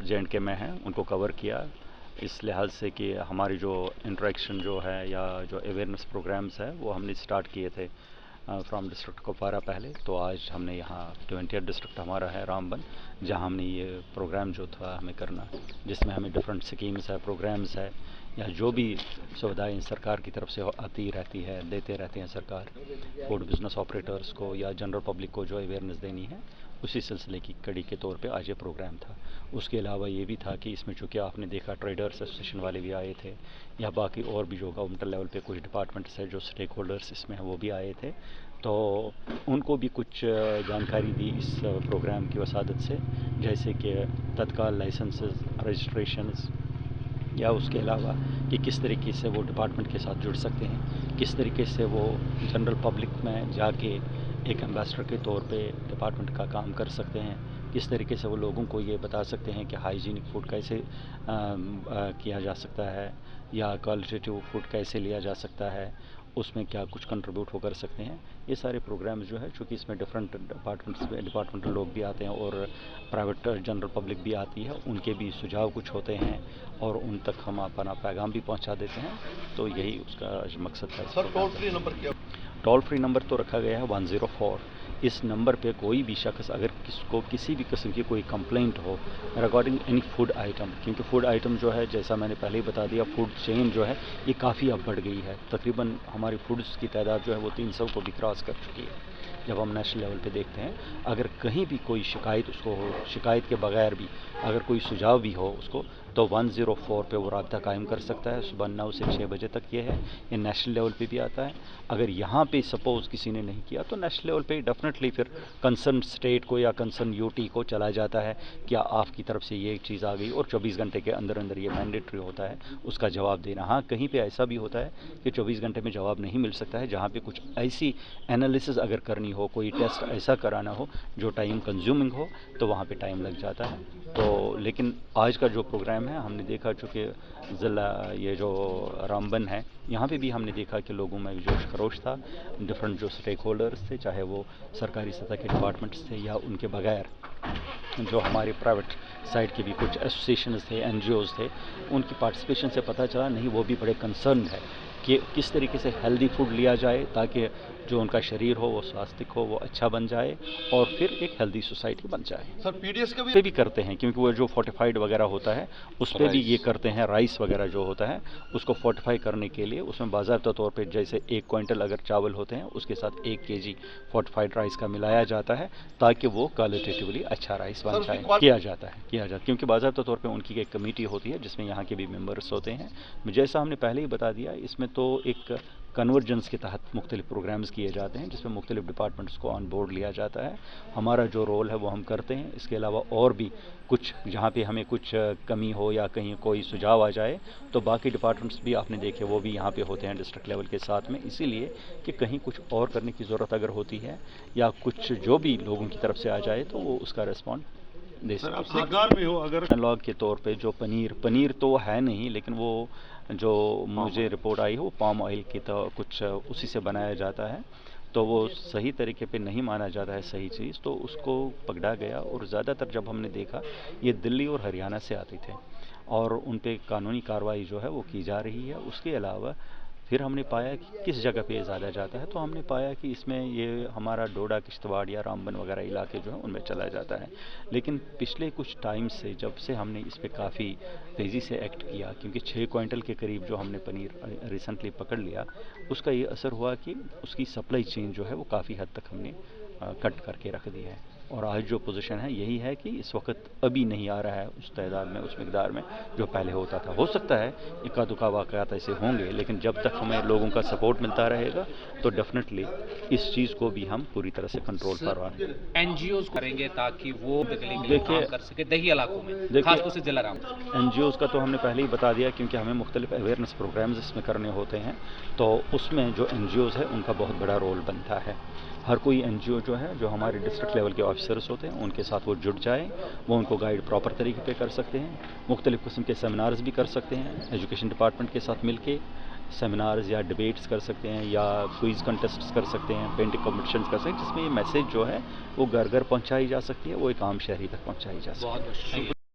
J&K में हैं उनको कवर किया, इस लिहाज से कि हमारी जो इंटरेक्शन जो है या जो अवेयरनेस प्रोग्राम्स है वो हमने स्टार्ट किए थे फ्रॉम डिस्ट्रिक्ट कुपवारा पहले। तो आज हमने यहाँ 20th डिस्ट्रिक्ट हमारा है रामबन, जहाँ हमने ये प्रोग्राम जो था हमें करना, जिसमें हमें डिफरेंट स्कीम्स है, प्रोग्राम्स है, या जो भी सुविधाएं सरकार की तरफ से आती रहती है, देते रहते हैं सरकार फूड बिजनेस ऑपरेटर्स को या जनरल पब्लिक को जो अवेयरनेस देनी है, उसी सिलसिले की कड़ी के तौर पे आज ये प्रोग्राम था। उसके अलावा ये भी था कि इसमें चूँकि आपने देखा ट्रेडर्स एसोसिएशन वाले भी आए थे, या बाकी और भी जो गवर्नमेंटल लेवल पे कुछ डिपार्टमेंट्स है जो स्टेक होल्डर्स इसमें हैं वो भी आए थे, तो उनको भी कुछ जानकारी दी इस प्रोग्राम की वसादत से, जैसे कि तत्काल लाइसेंसेस, रजिस्ट्रेशंस, या उसके अलावा कि किस तरीके से वो डिपार्टमेंट के साथ जुड़ सकते हैं, किस तरीके से वो जनरल पब्लिक में जाके एक एम्बेसडर के तौर पे डिपार्टमेंट का काम कर सकते हैं, किस तरीके से वो लोगों को ये बता सकते हैं कि हाइजीनिक फूड कैसे किया जा सकता है, या क्वालिटेटिव फूड कैसे लिया जा सकता है, उसमें क्या कुछ कंट्रीब्यूट हो कर सकते हैं। ये सारे प्रोग्राम्स जो है, चूँकि इसमें डिफरेंट डिपार्टमेंटल लोग भी आते हैं और प्राइवेट जनरल पब्लिक भी आती है, उनके भी सुझाव कुछ होते हैं और उन तक हम अपना पैगाम भी पहुंचा देते हैं। तो यही उसका मकसद है। सर, टोल फ्री नंबर क्या? टोल फ्री नंबर तो रखा गया है 104। इस नंबर पे कोई भी शख्स अगर किसको किसी भी किस्म की कोई कंप्लेंट हो रिगार्डिंग एनी फूड आइटम, क्योंकि फूड आइटम जो है, जैसा मैंने पहले ही बता दिया, फूड चेन जो है ये काफ़ी अब बढ़ गई है। तकरीबन हमारी फूड्स की तादाद जो है वो 300 को भी क्रॉस कर चुकी है। जब हम नेशनल लेवल पे देखते हैं, अगर कहीं भी कोई शिकायत उसको हो, शिकायत के बगैर भी अगर कोई सुझाव भी हो उसको, तो 104 पे वो राब्ता कायम कर सकता है। सुबह 9 से 6 बजे तक ये है। ये नेशनल लेवल पे भी आता है। अगर यहाँ पे सपोज़ किसी ने नहीं किया तो नेशनल लेवल पे डेफिनेटली फिर कंसर्न स्टेट को या कंसर्न यूटी को चला जाता है, क्या आपकी तरफ से ये चीज़ आ गई, और 24 घंटे के अंदर अंदर ये मैंडेटरी होता है उसका जवाब देना। हाँ, कहीं पे ऐसा भी होता है कि 24 घंटे में जवाब नहीं मिल सकता है, जहाँ पे कुछ ऐसी एनालिसिस अगर करनी हो, कोई टेस्ट ऐसा कराना हो जो टाइम कंज्यूमिंग हो, तो वहाँ पे टाइम लग जाता है। तो लेकिन आज का जो प्रोग्राम है, हमने देखा चूँकि ज़िला ये जो रामबन है, यहाँ पे भी हमने देखा कि लोगों में जोश खरोश था। डिफरेंट जो स्टेक होल्डर्स थे, चाहे वो सरकारी सतह के डिपार्टमेंट्स थे या उनके बगैर जो हमारे प्राइवेट साइड के भी कुछ एसोसिएशंस थे, एनजीओज़ थे, उनकी पार्टिसिपेशन से पता चला नहीं वो भी बड़े कंसर्न है कि किस तरीके से हेल्दी फूड लिया जाए ताकि जो उनका शरीर हो वो स्वास्थ्य हो, वो अच्छा बन जाए और फिर एक हेल्दी सोसाइटी बन जाए। सर, पीडीएस का भी करते हैं, क्योंकि वो जो फोर्टिफाइड वगैरह होता है उस पर भी ये करते हैं। राइस वगैरह जो होता है उसको फोर्टिफाई करने के लिए उसमें बाज़ाब्ता तौर पे जैसे 1 क्विंटल अगर चावल होते हैं उसके साथ 1 kg फोर्टिफाइड राइस का मिलाया जाता है ताकि वो क्वालिटेटिवली अच्छा राइस बन जाए। किया जाता है क्योंकि बाज़ाब्ता तौर पे उनकी एक कमेटी होती है जिसमें यहाँ के भी मेंबर्स होते हैं। जैसा हमने पहले ही बता दिया, इसमें तो एक कन्वर्जेंस के तहत मुख्तलिफ प्रोग्राम्स किए जाते हैं जिसमें मुख्तलिफ डिपार्टमेंट्स को ऑन बोर्ड लिया जाता है। हमारा जो रोल है वो हम करते हैं। इसके अलावा और भी कुछ जहाँ पे हमें कुछ कमी हो या कहीं कोई सुझाव आ जाए तो बाकी डिपार्टमेंट्स भी आपने देखे वो भी यहाँ पे होते हैं डिस्ट्रिक्ट लेवल के साथ में, इसीलिए कि कहीं कुछ और करने की ज़रूरत अगर होती है या कुछ जो भी लोगों की तरफ से आ जाए तो वो उसका रिस्पॉन्ड दे सकते हैं। एनालॉग के तौर पे जो पनीर तो है नहीं, लेकिन वो जो मुझे रिपोर्ट आई है वो पाम ऑयल की तो कुछ उसी से बनाया जाता है, तो वो सही तरीके पे नहीं माना जाता है सही चीज़, तो उसको पकड़ा गया। और ज़्यादातर जब हमने देखा ये दिल्ली और हरियाणा से आते थे और उन पे कानूनी कार्रवाई जो है वो की जा रही है। उसके अलावा फिर हमने पाया कि किस जगह पे ज़्यादा जाता है, तो हमने पाया कि इसमें ये हमारा डोडा, किश्तवाड़ या रामबन वगैरह इलाके जो हैं उनमें चला जाता है। लेकिन पिछले कुछ टाइम से जब से हमने इस पे काफ़ी तेज़ी से एक्ट किया, क्योंकि 6 क्विंटल के करीब जो हमने पनीर रिसेंटली पकड़ लिया, उसका ये असर हुआ कि उसकी सप्लाई चेन जो है वो काफ़ी हद तक हमने कट करके रख दी है। और आज जो पोजीशन है यही है कि इस वक्त अभी नहीं आ रहा है उस तादाद में, उस मिकदार में जो पहले होता था। हो सकता है इक्का दुक्का वाक़यात ऐसे होंगे, लेकिन जब तक हमें लोगों का सपोर्ट मिलता रहेगा तो डेफिनेटली इस चीज़ को भी हम पूरी तरह से कंट्रोल करवाएंगे। एनजीओज़ करेंगे ताकि वो काम कर सके दही इलाकों में, खासतौर से जिला रामबन। एनजीओज़ का तो हमने पहले ही बता दिया, क्योंकि हमें मुख्तलिफ अवेयरनेस प्रोग्राम्स इसमें करने होते हैं, तो उसमें जो एनजीओज़ है उनका बहुत बड़ा रोल बनता है। हर कोई एनजीओ जो है, जो हमारे डिस्ट्रिक्ट लेवल के ऑफिसर्स होते हैं, उनके साथ वो जुड़ जाए, वो उनको गाइड प्रॉपर तरीके पे कर सकते हैं। मुख्तलिफ़ किस्म के सेमिनार्स भी कर सकते हैं, एजुकेशन डिपार्टमेंट के साथ मिल के सेमिनार्स या डिबेट्स कर सकते हैं, या क्विज़ कंटेस्ट्स कर सकते हैं, पेंटिंग कॉम्पिटिशन्स कर सकते हैं, जिसमें ये मैसेज जो है वो घर घर पहुँचाई जा सकती है, वो एक आम शहरी तक पहुँचाई जा सकती है।